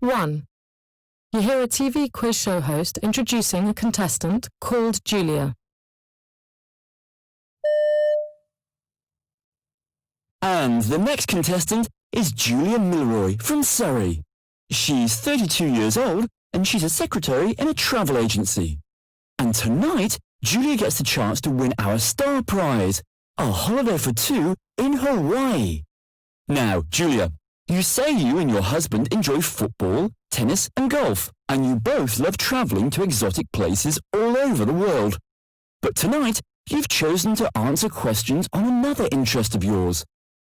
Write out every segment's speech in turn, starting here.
1. You hear a TV quiz show host introducing a contestant called Julia. And the next contestant is Julia Milroy from Surrey. She's 32 years old and she's a secretary in a travel agency. And tonight, Julia gets the chance to win our star prize, a holiday for two in Hawaii. Now, Julia, you say you and your husband enjoy football, tennis and golf, and you both love travelling to exotic places all over the world. But tonight, you've chosen to answer questions on another interest of yours,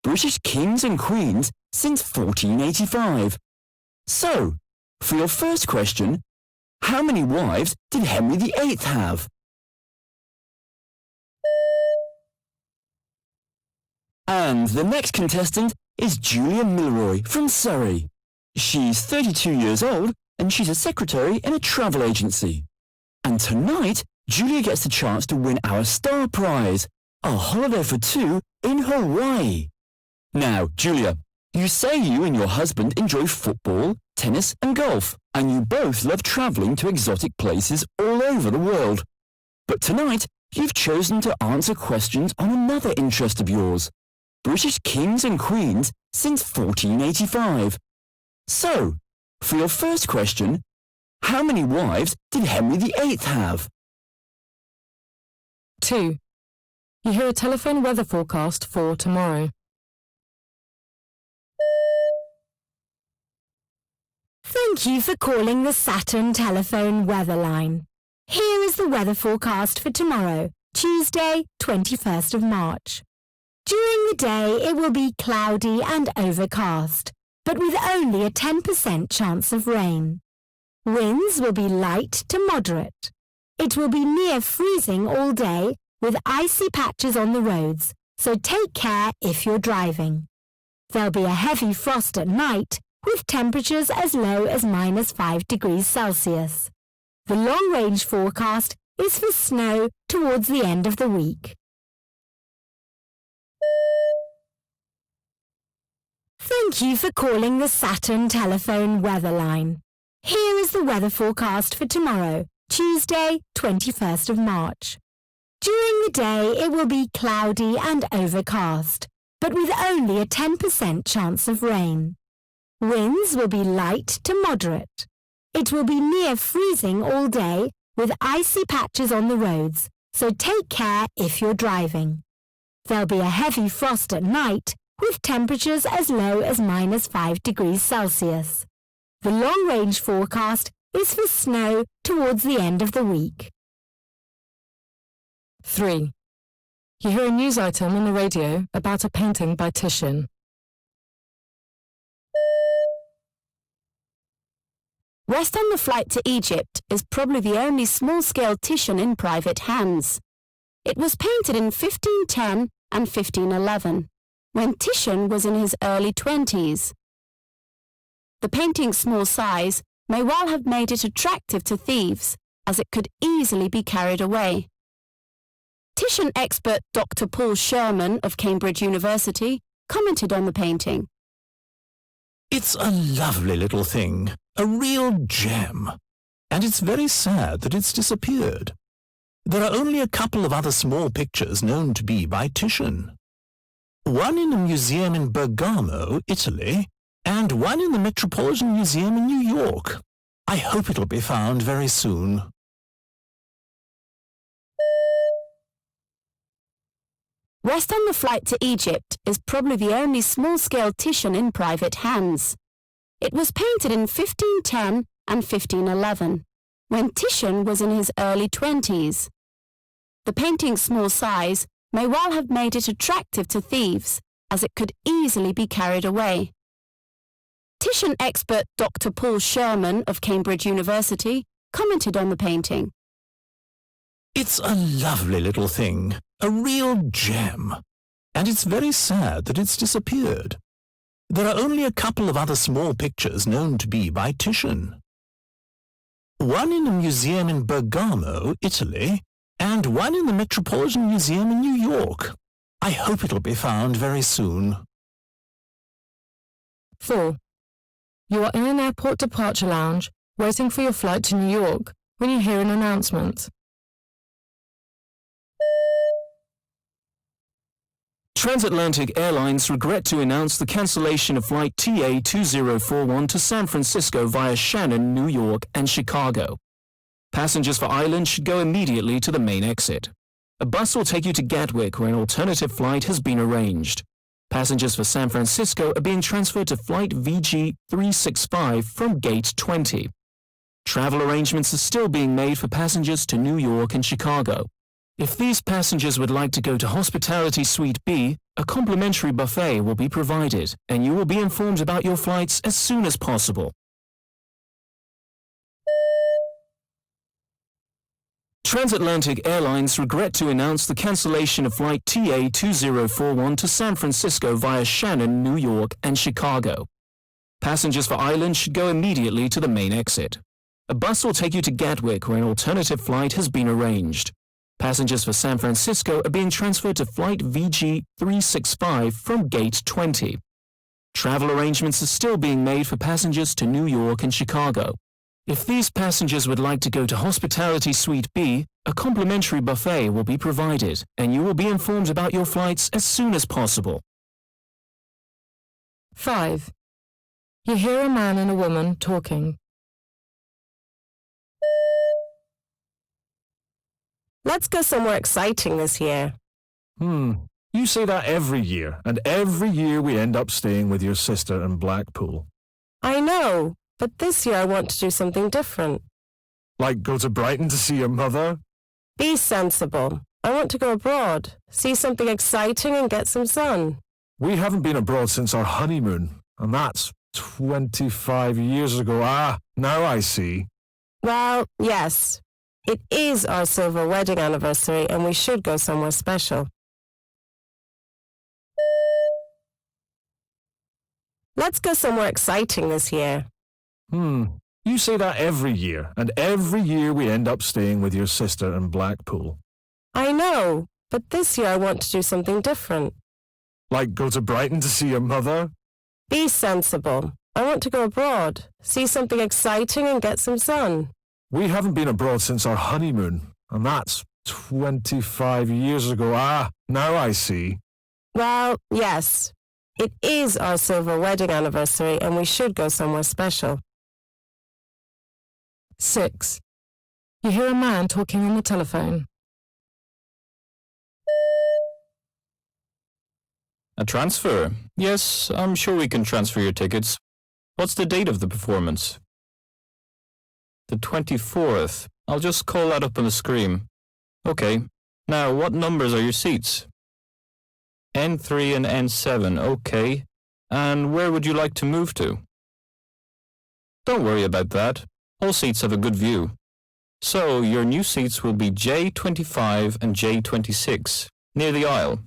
British kings and queens since 1485. So, for your first question, how many wives did Henry VIII have? And the next contestant is Julia Milroy from Surrey. She's 32 years old and she's a secretary in a travel agency. And tonight, Julia gets the chance to win our star prize, a holiday for two in Hawaii. Now, Julia, you say you and your husband enjoy football, tennis and golf, and you both love travelling to exotic places all over the world. But tonight, you've chosen to answer questions on another interest of yours, British kings and queens since 1485. So, for your first question, how many wives did Henry VIII have? 2. You hear a telephone weather forecast for tomorrow. Thank you for calling the Saturn telephone weather line. Here is the weather forecast for tomorrow, Tuesday, 21st of March. During the day, it will be cloudy and overcast, but with only a 10% chance of rain. Winds will be light to moderate. It will be near freezing all day with icy patches on the roads, so take care if you're driving. There'll be a heavy frost at night with temperatures as low as -5 degrees Celsius. The long-range forecast is for snow towards the end of the week. Thank you for calling the Saturn telephone weather line. Here is the weather forecast for tomorrow, Tuesday, 21st of March. During the day, it will be cloudy and overcast, but with only a 10% chance of rain. Winds will be light to moderate. It will be near freezing all day with icy patches on the roads, so take care if you're driving. There'll be a heavy frost at night with temperatures as low as -5 degrees Celsius. The long-range forecast is for snow towards the end of the week. 3. You hear a news item on the radio about a painting by Titian. Rest on the Flight to Egypt is probably the only small-scale Titian in private hands. It was painted in 1510 and 1511, when Titian was in his early 20s. The painting's small size may well have made it attractive to thieves, as it could easily be carried away. Titian expert Dr. Paul Sherman of Cambridge University commented on the painting. It's a lovely little thing, a real gem, and it's very sad that it's disappeared. There are only a couple of other small pictures known to be by Titian. One in a museum in Bergamo, Italy, and one in the Metropolitan Museum in New York. I hope it'll be found very soon. Rest on the Flight to Egypt is probably the only small-scale Titian in private hands. It was painted in 1510 and 1511, when Titian was in his early 20s. The painting's small size may well have made it attractive to thieves, as it could easily be carried away. Titian expert Dr. Paul Sherman of Cambridge University commented on the painting. It's a lovely little thing, a real gem, and it's very sad that it's disappeared. There are only a couple of other small pictures known to be by Titian. One in a museum in Bergamo, Italy, and one in the Metropolitan Museum in New York. I hope it'll be found very soon. 4. You are in an airport departure lounge, waiting for your flight to New York, when you hear an announcement. Transatlantic Airlines regret to announce the cancellation of flight TA2041 to San Francisco via Shannon, New York, and Chicago. Passengers for Ireland should go immediately to the main exit. A bus will take you to Gatwick, where an alternative flight has been arranged. Passengers for San Francisco are being transferred to flight VG365 from gate 20. Travel arrangements are still being made for passengers to New York and Chicago. If these passengers would like to go to Hospitality Suite B, a complimentary buffet will be provided, and you will be informed about your flights as soon as possible. Transatlantic Airlines regret to announce the cancellation of flight TA2041 to San Francisco via Shannon, New York, and Chicago. Passengers for Ireland should go immediately to the main exit. A bus will take you to Gatwick, where an alternative flight has been arranged. Passengers for San Francisco are being transferred to flight VG365 from gate 20. Travel arrangements are still being made for passengers to New York and Chicago. If these passengers would like to go to Hospitality Suite B, a complimentary buffet will be provided, and you will be informed about your flights as soon as possible. 5. You hear a man and a woman talking. Let's go somewhere exciting this year. You say that every year, and every year we end up staying with your sister in Blackpool. I know, but this year I want to do something different. Like go to Brighton to see your mother? Be sensible. I want to go abroad, see something exciting and get some sun. We haven't been abroad since our honeymoon, and that's 25 years ago. Now I see. Well, yes. It is our silver wedding anniversary and we should go somewhere special. Let's go somewhere exciting this year. You say that every year, and every year we end up staying with your sister in Blackpool. I know, but this year I want to do something different. Like go to Brighton to see your mother? Be sensible. I want to go abroad, see something exciting and get some sun. We haven't been abroad since our honeymoon, and that's 25 years ago. Now I see. Well, yes. It is our silver wedding anniversary and we should go somewhere special. 6. You hear a man talking on the telephone. A transfer? Yes, I'm sure we can transfer your tickets. What's the date of the performance? The 24th. I'll just call that up on the screen. Okay. Now, what numbers are your seats? N3 and N7. Okay. And where would you like to move to? Don't worry about that. All seats have a good view. So, your new seats will be J25 and J26, near the aisle,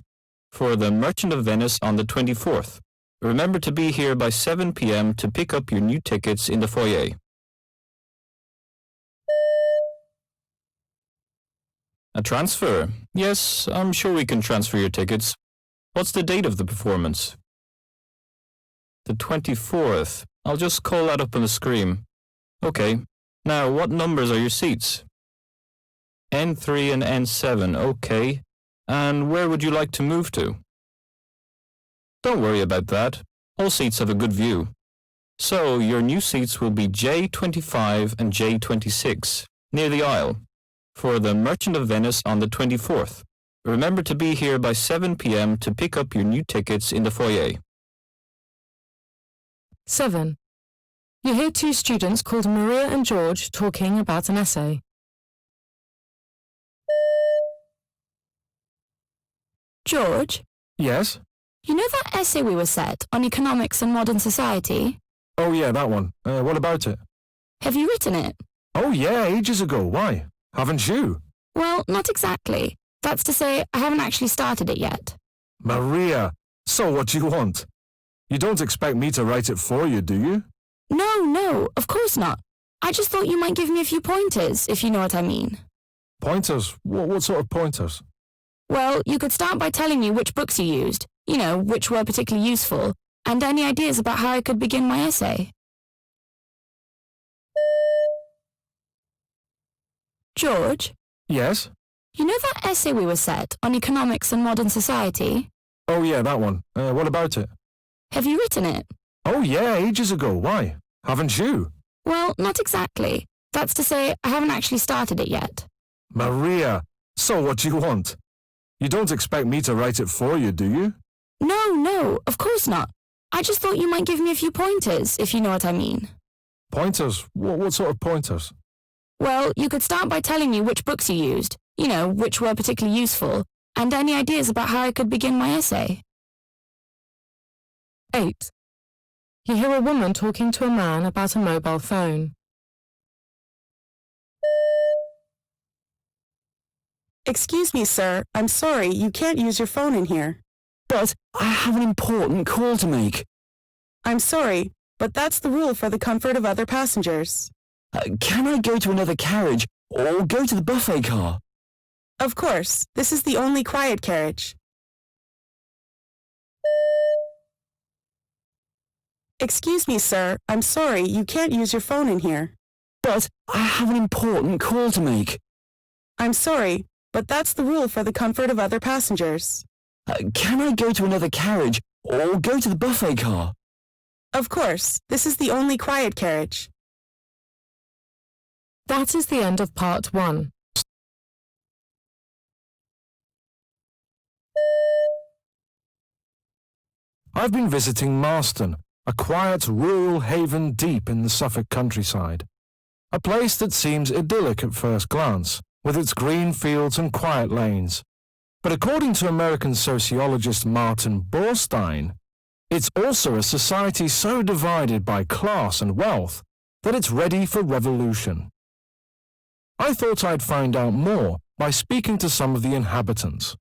for the Merchant of Venice on the 24th. Remember to be here by 7 p.m. to pick up your new tickets in the foyer. A transfer? Yes, I'm sure we can transfer your tickets. What's the date of the performance? The 24th. I'll just call that up on the screen. Okay. Now, what numbers are your seats? N3 and N7. Okay. And where would you like to move to? Don't worry about that. All seats have a good view. So, your new seats will be J25 and J26, near the aisle, for the Merchant of Venice on the 24th. Remember to be here by 7 p.m. to pick up your new tickets in the foyer. 7. You hear two students called Maria and George talking about an essay. George, Yes? you know that essay we were set on economics and modern society? Oh yeah, that one. What about it? Have you written it? Oh yeah, ages ago. Why? Haven't you? Well, not exactly. That's to say, I haven't actually started it yet. Maria, so what do you want? You don't expect me to write it for you, do you? No, of course not. I just thought you might give me a few pointers, if you know what I mean. Pointers? What sort of pointers? Well, you could start by telling me which books you used, which were particularly useful, and any ideas about how I could begin my essay. George, Yes? you know that essay we were set on economics and modern society? Oh yeah, that one. What about it? Have you written it? Oh yeah, ages ago. Why? Haven't you? Well, not exactly. That's to say, I haven't actually started it yet. Maria, so what do you want? You don't expect me to write it for you, do you? No, of course not. I just thought you might give me a few pointers, if you know what I mean. Pointers? What sort of pointers? Well, you could start by telling me which books you used, you know, which were particularly useful, and any ideas about how I could begin my essay. 8. You hear a woman talking to a man about a mobile phone. Excuse me, sir. I'm sorry, you can't use your phone in here. But I have an important call to make. I'm sorry, but that's the rule for the comfort of other passengers. Can I go to another carriage or go to the buffet car? Of course, this is the only quiet carriage. Excuse me, sir. I'm sorry, you can't use your phone in here. But I have an important call to make. I'm sorry, but that's the rule for the comfort of other passengers. Can I go to another carriage or go to the buffet car? Of course, this is the only quiet carriage. That is the end of part 1. I've been visiting Marston, a quiet rural haven deep in the Suffolk countryside. A place that seems idyllic at first glance, with its green fields and quiet lanes. But according to American sociologist Martin Borstein, it's also a society so divided by class and wealth that it's ready for revolution. I thought I'd find out more by speaking to some of the inhabitants.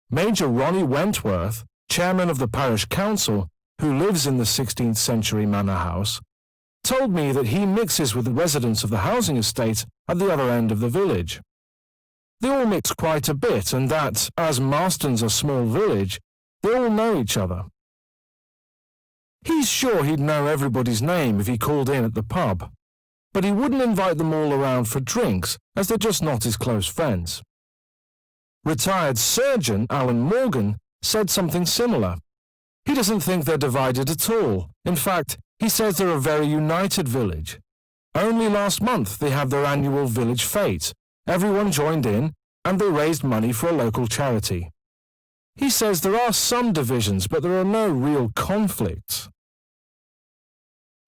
Major Ronnie Wentworth, chairman of the parish council, who lives in the 16th century manor house, told me that he mixes with the residents of the housing estate at the other end of the village. They all mix quite a bit, and that, as Marston's a small village, they all know each other. He's sure he'd know everybody's name if he called in at the pub, but he wouldn't invite them all around for drinks, as they're just not his close friends. Retired surgeon Alan Morgan said something similar. He doesn't think they're divided at all. In fact, he says they're a very united village. Only last month they had their annual village fete. Everyone joined in, and they raised money for a local charity. He says there are some divisions, but there are no real conflicts.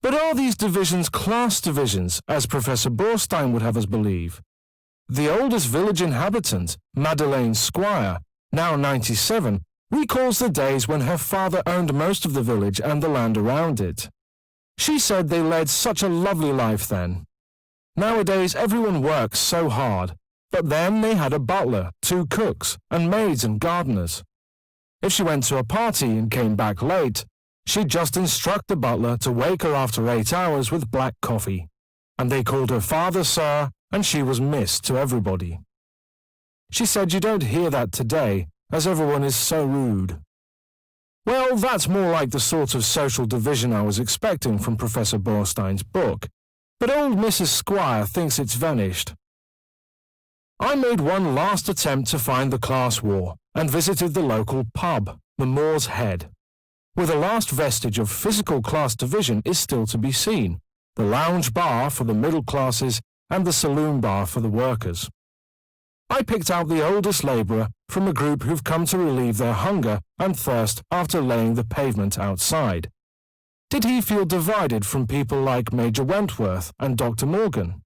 But are these divisions class divisions, as Professor Borstein would have us believe? The oldest village inhabitant, Madeleine Squire, now 97, recalls the days when her father owned most of the village and the land around it. She said they led such a lovely life then. Nowadays everyone works so hard, but then they had a butler, 2 cooks, and maids and gardeners. If she went to a party and came back late, she'd just instruct the butler to wake her after 8 hours with black coffee, and they called her father, sir, and she was miss to everybody. She said you don't hear that today, as everyone is so rude. Well, that's more like the sort of social division I was expecting from Professor Borstein's book, but old Mrs. Squire thinks it's vanished. I made one last attempt to find the class war and visited the local pub, the Moor's Head, where the last vestige of physical class division is still to be seen, the lounge bar for the middle classes and the saloon bar for the workers. I picked out the oldest labourer from a group who've come to relieve their hunger and thirst after laying the pavement outside. Did he feel divided from people like Major Wentworth and Dr. Morgan?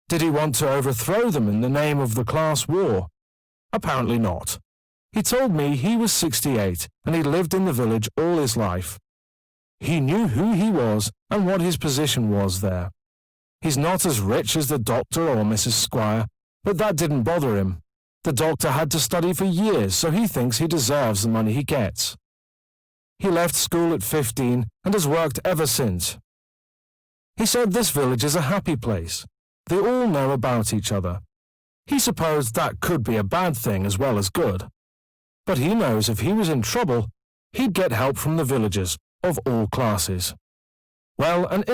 Did he want to overthrow them in the name of the class war? Apparently not. He told me he was 68 and he'd lived in the village all his life. He knew who he was and what his position was there. He's not as rich as the doctor or Mrs. Squire, but that didn't bother him. The doctor had to study for years, so he thinks he deserves the money he gets. He left school at 15 and has worked ever since. He said this village is a happy place. They all know about each other. He supposed that could be a bad thing as well as good. But he knows if he was in trouble, he'd get help from the villagers of all classes. Well, an